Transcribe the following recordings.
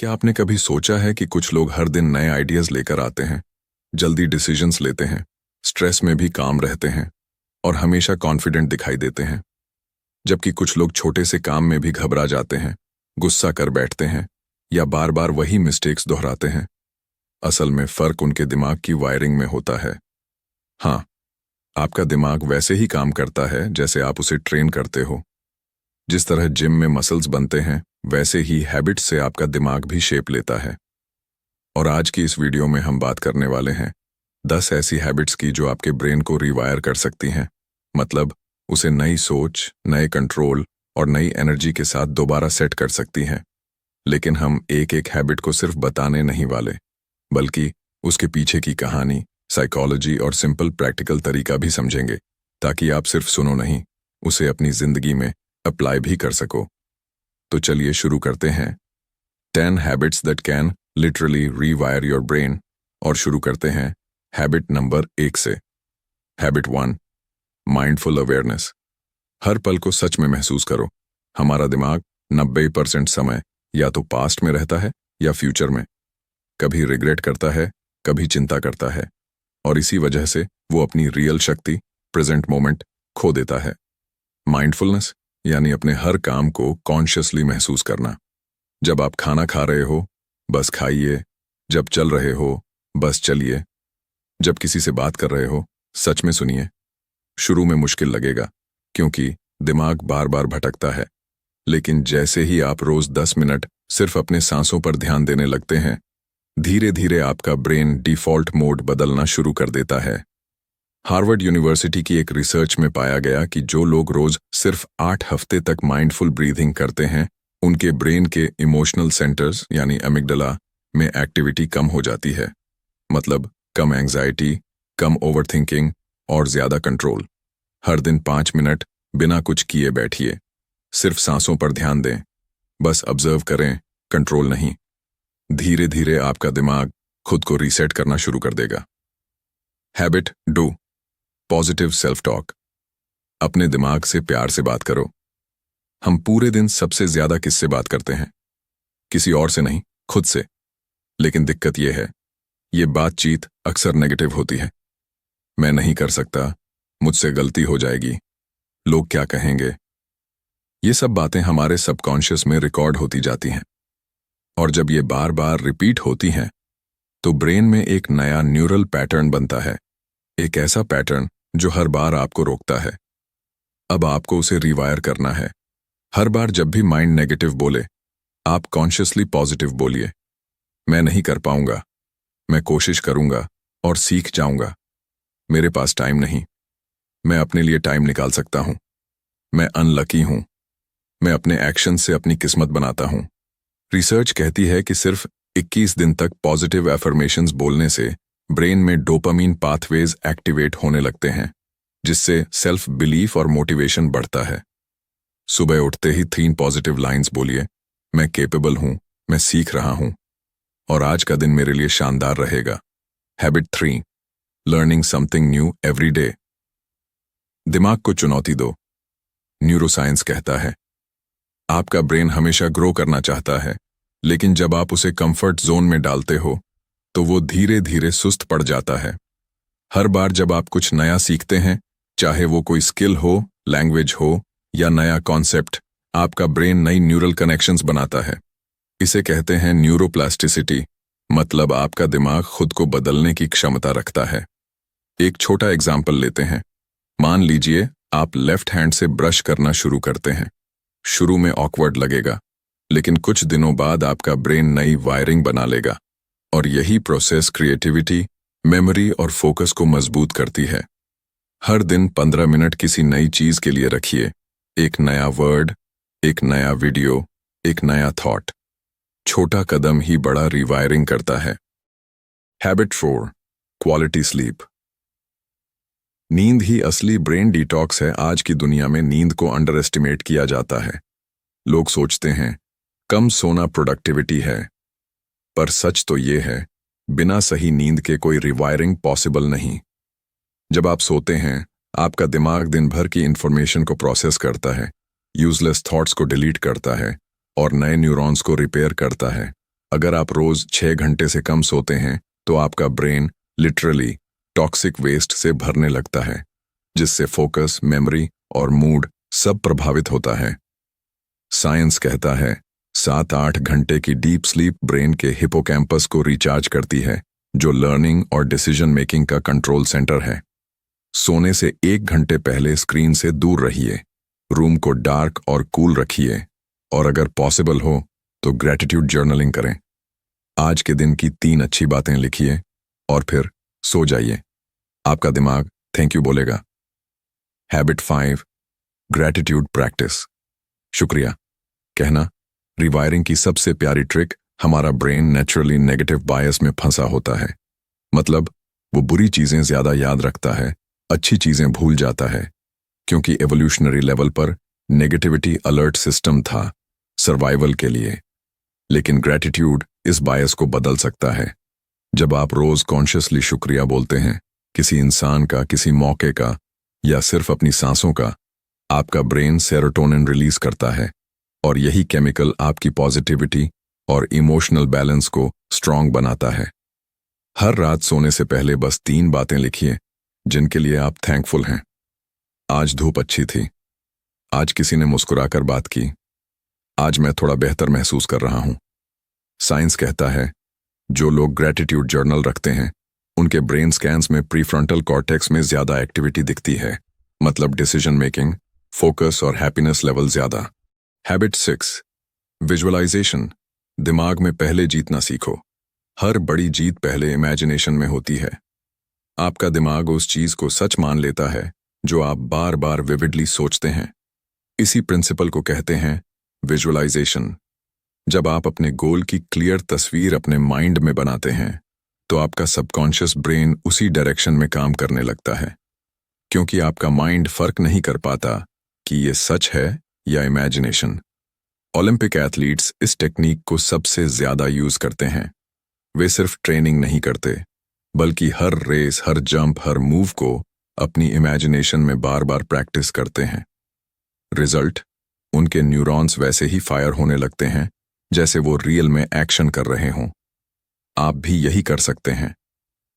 क्या आपने कभी सोचा है कि कुछ लोग हर दिन नए आइडियाज लेकर आते हैं, जल्दी डिसीजंस लेते हैं, स्ट्रेस में भी काम रहते हैं और हमेशा कॉन्फिडेंट दिखाई देते हैं, जबकि कुछ लोग छोटे से काम में भी घबरा जाते हैं, गुस्सा कर बैठते हैं या बार बार वही मिस्टेक्स दोहराते हैं। असल में फर्क उनके दिमाग की वायरिंग में होता है। हाँ, आपका दिमाग वैसे ही काम करता है जैसे आप उसे ट्रेन करते हो। जिस तरह जिम में मसल्स बनते हैं, वैसे ही हैबिट्स से आपका दिमाग भी शेप लेता है। और आज की इस वीडियो में हम बात करने वाले हैं 10 ऐसी हैबिट्स की जो आपके ब्रेन को रिवायर कर सकती हैं, मतलब उसे नई सोच, नए कंट्रोल और नई एनर्जी के साथ दोबारा सेट कर सकती हैं। लेकिन हम एक एक हैबिट को सिर्फ बताने नहीं वाले, बल्कि उसके पीछे की कहानी, साइकोलॉजी और सिंपल प्रैक्टिकल तरीका भी समझेंगे, ताकि आप सिर्फ सुनो नहीं, उसे अपनी जिंदगी में अप्लाई भी कर सको। तो चलिए शुरू करते हैं 10 habits that can literally रीवायर your brain. और शुरू करते हैं हैबिट नंबर 1 से। Habit 1, mindful awareness. हर पल को सच में महसूस करो। हमारा दिमाग 90% समय या तो पास्ट में रहता है या फ्यूचर में। कभी रिग्रेट करता है, कभी चिंता करता है, और इसी वजह से वो अपनी रियल शक्ति, प्रेजेंट मोमेंट, खो देता है। माइंडफुलनेस यानी अपने हर काम को कॉन्शियसली महसूस करना। जब आप खाना खा रहे हो, बस खाइए। जब चल रहे हो, बस चलिए। जब किसी से बात कर रहे हो, सच में सुनिए। शुरू में मुश्किल लगेगा, क्योंकि दिमाग बार बार भटकता है, लेकिन जैसे ही आप रोज 10 मिनट सिर्फ अपने सांसों पर ध्यान देने लगते हैं, धीरे धीरे आपका ब्रेन डिफॉल्ट मोड बदलना शुरू कर देता है। हार्वर्ड यूनिवर्सिटी की एक रिसर्च में पाया गया कि जो लोग रोज सिर्फ 8 हफ्ते तक माइंडफुल ब्रीथिंग करते हैं, उनके ब्रेन के इमोशनल सेंटर्स यानी एमिगडाला में एक्टिविटी कम हो जाती है। मतलब कम एंजाइटी, कम ओवरथिंकिंग और ज्यादा कंट्रोल। हर दिन 5 मिनट बिना कुछ किए बैठिए, सिर्फ सांसों पर ध्यान दें, बस ऑब्जर्व करें, कंट्रोल नहीं। धीरे धीरे आपका दिमाग खुद को रीसेट करना शुरू कर देगा। Habit 2, positive self talk. अपने दिमाग से प्यार से बात करो। हम पूरे दिन सबसे ज्यादा किससे बात करते हैं? किसी और से नहीं, खुद से। लेकिन दिक्कत यह है, ये बातचीत अक्सर नेगेटिव होती है। मैं नहीं कर सकता, मुझसे गलती हो जाएगी, लोग क्या कहेंगे। ये सब बातें हमारे सबकॉन्शियस में रिकॉर्ड होती जाती हैं, और जब ये बार बार रिपीट होती हैं, तो ब्रेन में एक नया न्यूरल पैटर्न बनता है। एक ऐसा पैटर्न जो हर बार आपको रोकता है। अब आपको उसे रिवायर करना है। हर बार जब भी माइंड नेगेटिव बोले, आप कॉन्शियसली पॉजिटिव बोलिए। मैं नहीं कर पाऊंगा, मैं कोशिश करूंगा और सीख जाऊंगा। मेरे पास टाइम नहीं, मैं अपने लिए टाइम निकाल सकता हूं। मैं अनलकी हूं, मैं अपने एक्शन से अपनी किस्मत बनाता हूं। रिसर्च कहती है कि सिर्फ 21 दिन तक पॉजिटिव एफर्मेशंस बोलने से ब्रेन में डोपामीन पाथवेज एक्टिवेट होने लगते हैं, जिससे सेल्फ बिलीफ और मोटिवेशन बढ़ता है। सुबह उठते ही 3 पॉजिटिव लाइंस बोलिए। मैं केपेबल हूं, मैं सीख रहा हूं, और आज का दिन मेरे लिए शानदार रहेगा। Habit 3, learning something new every day. दिमाग को चुनौती दो। न्यूरोसाइंस कहता है आपका ब्रेन हमेशा ग्रो करना चाहता है, लेकिन जब आप उसे कंफर्ट जोन में डालते हो, तो वो धीरे धीरे सुस्त पड़ जाता है। हर बार जब आप कुछ नया सीखते हैं, चाहे वो कोई स्किल हो, लैंग्वेज हो या नया कॉन्सेप्ट, आपका ब्रेन नई न्यूरल कनेक्शंस बनाता है। इसे कहते हैं न्यूरोप्लास्टिसिटी, मतलब आपका दिमाग खुद को बदलने की क्षमता रखता है। एक छोटा एग्जाम्पल लेते हैं। मान लीजिए आप लेफ्ट हैंड से ब्रश करना शुरू करते हैं। शुरू में ऑकवर्ड लगेगा, लेकिन कुछ दिनों बाद आपका ब्रेन नई वायरिंग बना लेगा, और यही प्रोसेस क्रिएटिविटी, मेमोरी और फोकस को मजबूत करती है। हर दिन 15 मिनट किसी नई चीज के लिए रखिए। एक नया वर्ड, एक नया वीडियो, एक नया थॉट। छोटा कदम ही बड़ा रिवायरिंग करता है। Habit 4, quality sleep. नींद ही असली ब्रेन डिटॉक्स है। आज की दुनिया में नींद को अंडर एस्टिमेट किया जाता है। लोग सोचते हैं कम सोना प्रोडक्टिविटी है, पर सच तो ये है, बिना सही नींद के कोई रिवायरिंग पॉसिबल नहीं। जब आप सोते हैं, आपका दिमाग दिन भर की इंफॉर्मेशन को प्रोसेस करता है, यूजलेस थॉट्स को डिलीट करता है और नए न्यूरॉन्स को रिपेयर करता है। अगर आप रोज 6 घंटे से कम सोते हैं तो आपका ब्रेन लिटरली टॉक्सिक वेस्ट से भरने लगता है, जिससे फोकस, मेमोरी और मूड सब प्रभावित होता है। साइंस कहता है 7-8 घंटे की डीप स्लीप ब्रेन के हिपोकैम्पस को रिचार्ज करती है, जो लर्निंग और डिसीजन मेकिंग का कंट्रोल सेंटर है। सोने से 1 घंटे पहले स्क्रीन से दूर रहिए, रूम को डार्क और कूल रखिए, और अगर पॉसिबल हो तो ग्रैटिट्यूड जर्नलिंग करें। आज के दिन की 3 अच्छी बातें लिखिए और फिर सो जाइए। आपका दिमाग थैंक यू बोलेगा। Habit 5, gratitude practice. शुक्रिया कहना रिवायरिंग की सबसे प्यारी ट्रिक। हमारा ब्रेन नेचुरली नेगेटिव बायस में फंसा होता है, मतलब वो बुरी चीजें ज्यादा याद रखता है, अच्छी चीजें भूल जाता है, क्योंकि एवोल्यूशनरी लेवल पर नेगेटिविटी अलर्ट सिस्टम था सर्वाइवल के लिए। लेकिन ग्रैटिट्यूड इस बायस को बदल सकता है। जब आप रोज कॉन्शियसली शुक्रिया बोलते हैं, किसी इंसान का, किसी मौके का, या सिर्फ अपनी सांसों का, आपका ब्रेन सेरोटोनिन रिलीज करता है, और यही केमिकल आपकी पॉजिटिविटी और इमोशनल बैलेंस को स्ट्रांग बनाता है। हर रात सोने से पहले बस 3 बातें लिखिए जिनके लिए आप थैंकफुल हैं। आज धूप अच्छी थी, आज किसी ने मुस्कुराकर बात की, आज मैं थोड़ा बेहतर महसूस कर रहा हूं। साइंस कहता है जो लोग ग्रैटिट्यूड जर्नल रखते हैं उनके ब्रेन स्कैन्स में प्रीफ्रंटल कॉर्टेक्स में ज्यादा एक्टिविटी दिखती है, मतलब डिसीजन मेकिंग, फोकस और हैप्पीनेस लेवल ज्यादा। Habit 6, visualisation. दिमाग में पहले जीतना सीखो। हर बड़ी जीत पहले इमेजिनेशन में होती है। आपका दिमाग उस चीज को सच मान लेता है जो आप बार बार विविडली सोचते हैं। इसी प्रिंसिपल को कहते हैं विजुअलाइजेशन। जब आप अपने गोल की क्लियर तस्वीर अपने माइंड में बनाते हैं तो आपका सबकॉन्शियस ब्रेन उसी डायरेक्शन में काम करने लगता है, क्योंकि आपका माइंड फर्क नहीं कर पाता कि ये सच है या इमेजिनेशन। ओलंपिक एथलीट्स इस टेक्निक को सबसे ज्यादा यूज करते हैं। वे सिर्फ ट्रेनिंग नहीं करते, बल्कि हर रेस, हर जंप, हर मूव को अपनी इमेजिनेशन में बार बार प्रैक्टिस करते हैं। रिजल्ट, उनके न्यूरॉन्स वैसे ही फायर होने लगते हैं जैसे वो रियल में एक्शन कर रहे हों। आप भी यही कर सकते हैं।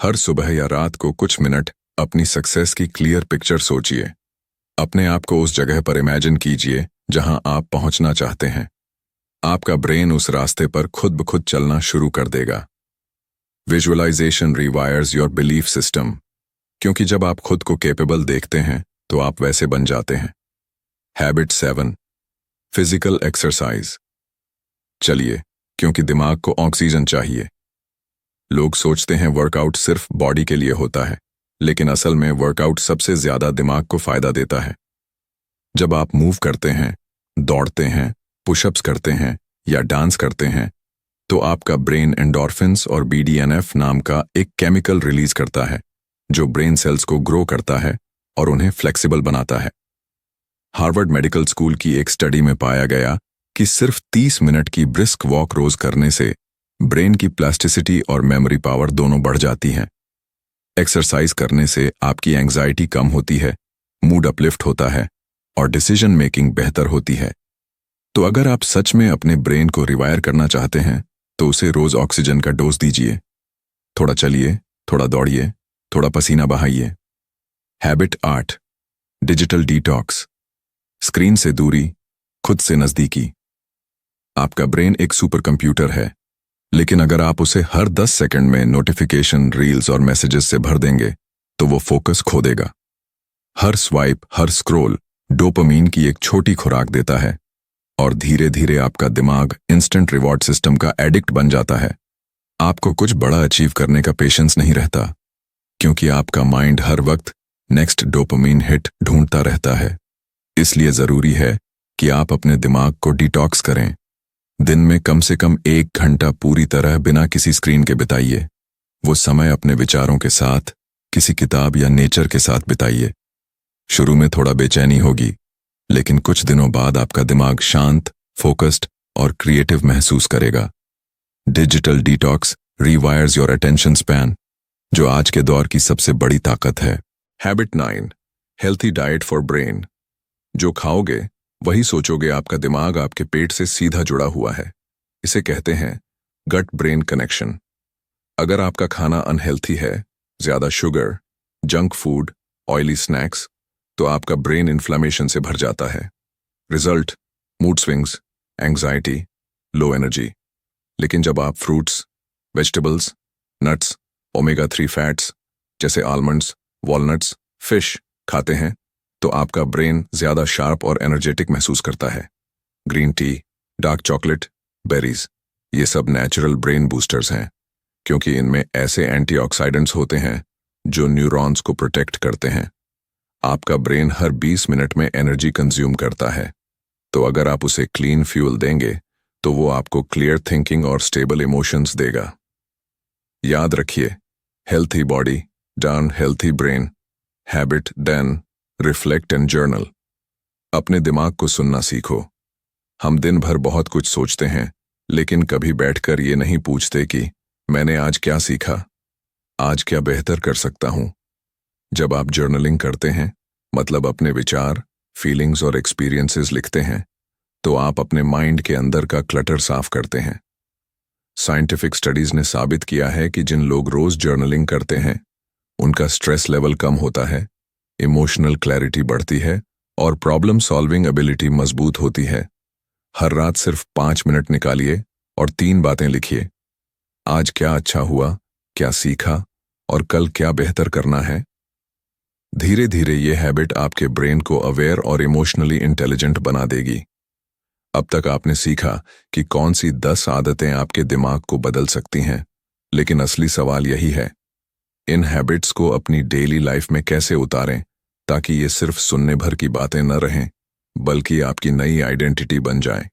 हर सुबह या रात को कुछ मिनट अपनी सक्सेस की क्लियर पिक्चर सोचिए। अपने आप को उस जगह पर इमेजिन कीजिए जहां आप पहुंचना चाहते हैं। आपका ब्रेन उस रास्ते पर खुद ब खुद चलना शुरू कर देगा। विजुअलाइजेशन रिवायर्स योर बिलीफ सिस्टम, क्योंकि जब आप खुद को कैपेबल देखते हैं तो आप वैसे बन जाते हैं। Habit 7, physical exercise. चलिए, क्योंकि दिमाग को ऑक्सीजन चाहिए। लोग सोचते हैं वर्कआउट सिर्फ बॉडी के लिए होता है, लेकिन असल में वर्कआउट सबसे ज्यादा दिमाग को फायदा देता है। जब आप मूव करते हैं, दौड़ते हैं, पुशअप्स करते हैं या डांस करते हैं, तो आपका ब्रेन एंडोर्फिन्स और BDNF नाम का एक केमिकल रिलीज करता है, जो ब्रेन सेल्स को ग्रो करता है और उन्हें फ्लेक्सिबल बनाता है। हार्वर्ड मेडिकल स्कूल की एक स्टडी में पाया गया कि सिर्फ 30 मिनट की ब्रिस्क वॉक रोज करने से ब्रेन की प्लास्टिसिटी और मेमोरी पावर दोनों बढ़ जाती हैं। एक्सरसाइज करने से आपकी एंग्जाइटी कम होती है, मूड अपलिफ्ट होता है और डिसीजन मेकिंग बेहतर होती है। तो अगर आप सच में अपने ब्रेन को रिवायर करना चाहते हैं तो उसे रोज ऑक्सीजन का डोज दीजिए। थोड़ा चलिए, थोड़ा दौड़िए, थोड़ा पसीना बहाइए। Habit 8, digital detox. स्क्रीन से दूरी, खुद से नजदीकी। आपका ब्रेन एक सुपर कंप्यूटर है, लेकिन अगर आप उसे हर 10 सेकंड में नोटिफिकेशन, रील्स और मैसेजेस से भर देंगे तो वो फोकस खो देगा। हर स्वाइप, हर स्क्रॉल डोपामीन की एक छोटी खुराक देता है और धीरे धीरे आपका दिमाग इंस्टेंट रिवॉर्ड सिस्टम का एडिक्ट बन जाता है। आपको कुछ बड़ा अचीव करने का पेशेंस नहीं रहता, क्योंकि आपका माइंड हर वक्त नेक्स्ट डोपामीन हिट ढूंढता रहता है। इसलिए जरूरी है कि आप अपने दिमाग को डिटॉक्स करें। दिन में कम से कम 1 घंटा पूरी तरह बिना किसी स्क्रीन के बिताइए। वो समय अपने विचारों के साथ, किसी किताब या नेचर के साथ बिताइए। शुरू में थोड़ा बेचैनी होगी, लेकिन कुछ दिनों बाद आपका दिमाग शांत, फोकस्ड और क्रिएटिव महसूस करेगा। Digital detox rewires your attention span, जो आज के दौर की सबसे बड़ी ताकत है। Habit 9, healthy diet for brain. जो खाओगे वही सोचोगे। आपका दिमाग आपके पेट से सीधा जुड़ा हुआ है। इसे कहते हैं गट ब्रेन कनेक्शन। अगर आपका खाना अनहेल्थी है, ज्यादा sugar, junk food, oily snacks, तो आपका ब्रेन इन्फ्लेमेशन से भर जाता है। Result, mood swings, anxiety, low energy. लेकिन जब आप fruits, vegetables, nuts, omega 3 fats जैसे आलमंड्स, वॉलनट्स, फिश खाते हैं, तो आपका ब्रेन ज्यादा शार्प और एनर्जेटिक महसूस करता है। Green tea, dark chocolate, berries, ये सब नेचुरल ब्रेन बूस्टर्स हैं, क्योंकि इनमें ऐसे एंटीऑक्सीडेंट्स होते हैं जो न्यूरॉन्स को प्रोटेक्ट करते हैं। आपका ब्रेन हर 20 मिनट में एनर्जी कंज्यूम करता है, तो अगर आप उसे क्लीन फ्यूल देंगे तो वो आपको क्लियर थिंकिंग और स्टेबल इमोशंस देगा। याद रखिए, healthy body down healthy brain, habit then reflect and journal. अपने दिमाग को सुनना सीखो। हम दिन भर बहुत कुछ सोचते हैं, लेकिन कभी बैठकर ये नहीं पूछते कि मैंने आज क्या सीखा, आज क्या बेहतर कर सकता हूं। जब आप जर्नलिंग करते हैं, मतलब अपने विचार, फीलिंग्स और एक्सपीरियंसेस लिखते हैं, तो आप अपने माइंड के अंदर का क्लटर साफ करते हैं। साइंटिफिक स्टडीज ने साबित किया है कि जिन लोग रोज जर्नलिंग करते हैं, उनका स्ट्रेस लेवल कम होता है, इमोशनल क्लैरिटी बढ़ती है और प्रॉब्लम सॉल्विंग एबिलिटी मजबूत होती है। हर रात सिर्फ 5 मिनट निकालिए और 3 बातें लिखिए। आज क्या अच्छा हुआ, क्या सीखा और कल क्या बेहतर करना है। धीरे धीरे ये हैबिट आपके ब्रेन को अवेयर और इमोशनली इंटेलिजेंट बना देगी। अब तक आपने सीखा कि कौन सी 10 आदतें आपके दिमाग को बदल सकती हैं, लेकिन असली सवाल यही है, इन हैबिट्स को अपनी डेली लाइफ में कैसे उतारें, ताकि ये सिर्फ सुनने भर की बातें न रहें, बल्कि आपकी नई आइडेंटिटी बन जाए।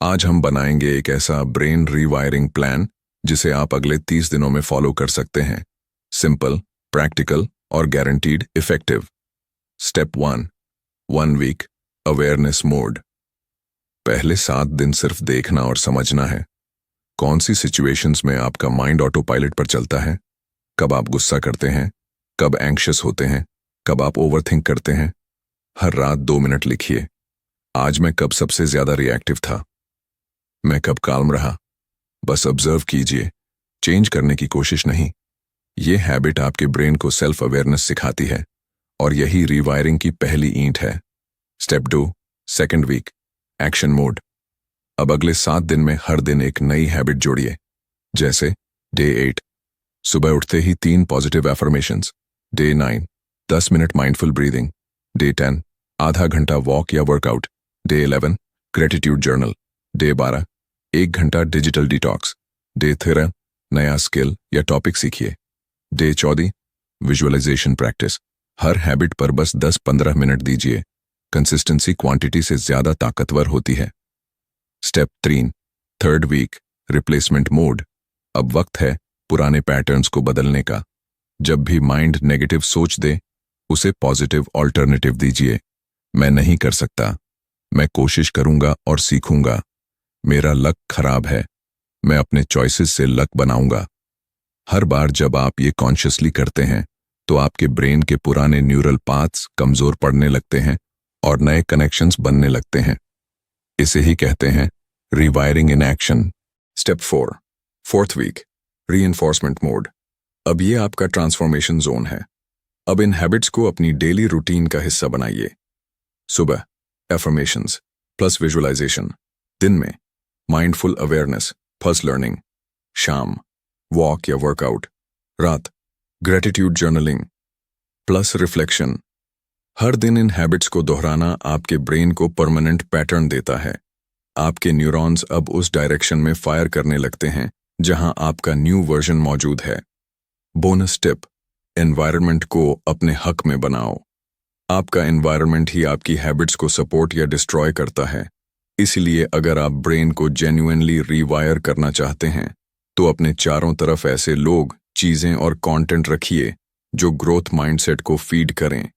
आज हम बनाएंगे एक ऐसा ब्रेन रीवायरिंग प्लान जिसे आप अगले 30 दिनों में फॉलो कर सकते हैं। सिंपल, प्रैक्टिकल और guaranteed effective. Step 1, 1 week awareness mode. पहले 7 दिन सिर्फ देखना और समझना है। कौन सी सिचुएशंस में आपका माइंड ऑटो पायलट पर चलता है, कब आप गुस्सा करते हैं, कब एंग्शियस होते हैं, कब आप ओवरथिंक करते हैं। हर रात 2 मिनट लिखिए, आज मैं कब सबसे ज्यादा रिएक्टिव था, मैं कब काल्म रहा। बस ऑब्जर्व कीजिए, चेंज करने की कोशिश नहीं। ये हैबिट आपके ब्रेन को सेल्फ अवेयरनेस सिखाती है और यही रीवायरिंग की पहली ईंट है। Step 2, second week action mode. अब अगले 7 दिन में हर दिन एक नई हैबिट जोड़िए। जैसे डे 8, सुबह उठते ही 3 positive affirmations. Day 9, 10 minute mindful breathing. Day 10, आधा घंटा वॉक या workout. Day 11, gratitude journal. Day 12, 1 घंटा डिजिटल डिटॉक्स। डे 13, नया स्किल या टॉपिक सीखिए। Day 14, visualization practice. हर हैबिट पर बस 10-15 मिनट दीजिए। कंसिस्टेंसी क्वांटिटी से ज्यादा ताकतवर होती है। Step 3, third week replacement mode. अब वक्त है पुराने पैटर्न्स को बदलने का। जब भी माइंड नेगेटिव सोच दे, उसे पॉजिटिव ऑल्टरनेटिव दीजिए। मैं नहीं कर सकता, मैं कोशिश करूंगा और सीखूंगा। मेरा लक खराब है, मैं अपने चॉइसेस से लक बनाऊंगा। हर बार जब आप ये कॉन्शियसली करते हैं, तो आपके ब्रेन के पुराने न्यूरल पाथ्स कमजोर पड़ने लगते हैं और नए कनेक्शंस बनने लगते हैं। इसे ही कहते हैं rewiring in action. Step 4, fourth week reinforcement mode. अब ये आपका ट्रांसफॉर्मेशन जोन है। अब इन हैबिट्स को अपनी डेली रूटीन का हिस्सा बनाइए। सुबह एफर्मेशंस प्लस विजुअलाइजेशन। दिन में माइंडफुल अवेयरनेस प्लस लर्निंग। शाम वॉक या वर्कआउट। रात ग्रेटिट्यूड जर्नलिंग प्लस रिफ्लेक्शन। हर दिन इन हैबिट्स को दोहराना आपके ब्रेन को परमानेंट पैटर्न देता है। आपके न्यूरॉन्स अब उस डायरेक्शन में फायर करने लगते हैं जहां आपका न्यू वर्जन मौजूद है। बोनस टिप, एनवायरनमेंट को अपने हक में बनाओ। आपका एनवायरनमेंट ही आपकी हैबिट्स को सपोर्ट या डिस्ट्रॉय करता है। इसलिए अगर आप ब्रेन को जेन्युइनली रीवायर करना चाहते हैं, तो अपने चारों तरफ ऐसे लोग, चीजें और कंटेंट रखिए जो ग्रोथ माइंडसेट को फीड करें।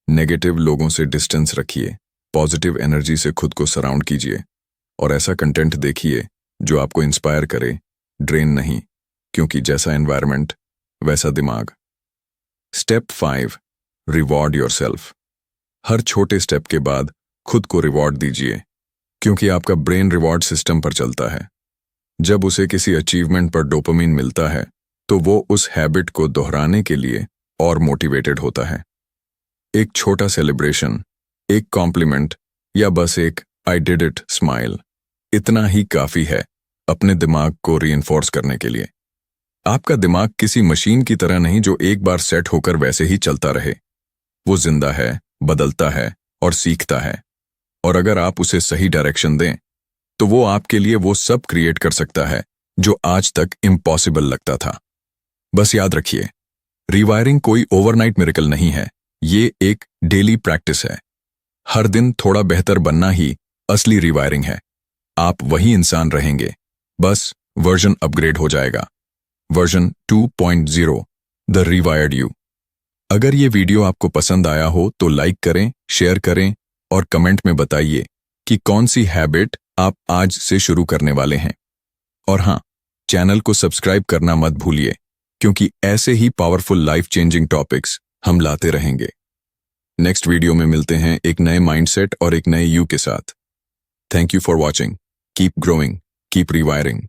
नेगेटिव लोगों से डिस्टेंस रखिए, पॉजिटिव एनर्जी से खुद को सराउंड कीजिए और ऐसा कंटेंट देखिए जो आपको इंस्पायर करे, ड्रेन नहीं, क्योंकि जैसा एनवायरनमेंट वैसा दिमाग। Step 5, reward yourself. हर छोटे स्टेप के बाद खुद को रिवॉर्ड दीजिए, क्योंकि आपका ब्रेन रिवॉर्ड सिस्टम पर चलता है। जब उसे किसी अचीवमेंट पर डोपामिन मिलता है तो वो उस हैबिट को दोहराने के लिए और मोटिवेटेड होता है। एक छोटा सेलिब्रेशन, एक कॉम्प्लीमेंट या बस एक आई डिड इट स्माइल, इतना ही काफी है अपने दिमाग को रीइंफोर्स करने के लिए। आपका दिमाग किसी मशीन की तरह नहीं जो एक बार सेट होकर वैसे ही चलता रहे। वो जिंदा है, बदलता है और सीखता है। और अगर आप उसे सही डायरेक्शन दें तो वो आपके लिए वो सब क्रिएट कर सकता है जो आज तक इम्पॉसिबल लगता था। बस याद रखिए, रिवायरिंग कोई ओवरनाइट मिरेकल नहीं है, ये एक डेली प्रैक्टिस है। हर दिन थोड़ा बेहतर बनना ही असली रिवायरिंग है। आप वही इंसान रहेंगे, बस वर्जन अपग्रेड हो जाएगा। Version 2.0, the rewired you. अगर ये वीडियो आपको पसंद आया हो तो लाइक करें, शेयर करें और कमेंट में बताइए कि कौन सी हैबिट आप आज से शुरू करने वाले हैं। और हाँ, चैनल को सब्सक्राइब करना मत भूलिए, क्योंकि ऐसे ही पावरफुल लाइफ चेंजिंग टॉपिक्स हम लाते रहेंगे। नेक्स्ट वीडियो में मिलते हैं एक नए माइंडसेट और एक नए यू के साथ। Thank you for watching. Keep growing, keep rewiring.